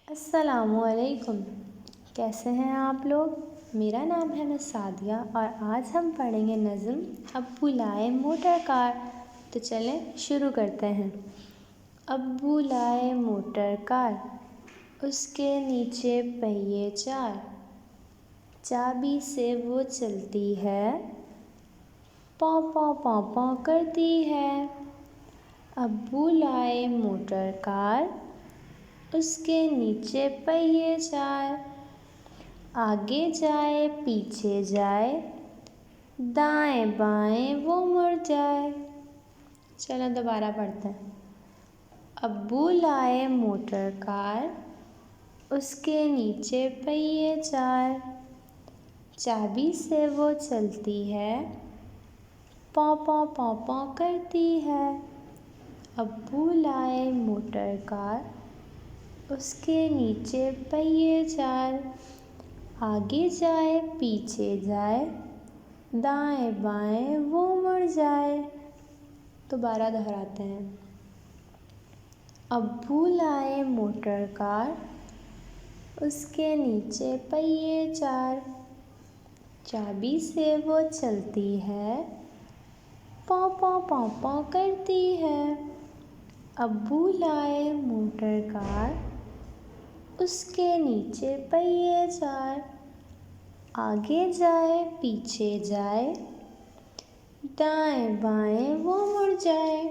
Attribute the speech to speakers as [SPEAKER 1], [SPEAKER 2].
[SPEAKER 1] अस्सलामुअलैकुम। कैसे हैं आप लोग। मेरा नाम है सादिया और आज हम पढ़ेंगे नज़्म अब्बू लाए मोटर कार। तो चलें शुरू करते हैं। अब्बू लाए मोटर कार, उसके नीचे पहिए चार, चाबी से वो चलती है, पौ पौ पौ पौ करती है। अब्बू लाए मोटर कार, उसके नीचे पहिए चार, आगे जाए पीछे जाए, दाएं बाएं वो मुड़ जाए। चलो दोबारा पढ़ते हैं। अब्बू लाए मोटर कार, उसके नीचे पहिए चार, चाबी से वो चलती है, पौ पौ पौ पौ करती है। अब्बू लाए मोटर कार, उसके नीचे पहिए चार, आगे जाए पीछे जाए, दाएं बाएं वो मुड़ जाए। दोबारा दोहराते हैं। अब्बू लाए मोटर कार, उसके नीचे पहिए चार, चाबी से वो चलती है, पौ पौ पौ पौ करती है। अब्बू लाए मोटर कार, उसके नीचे पहिए चार, आगे जाए पीछे जाए, दाएं बाएं वो मुड़ जाए।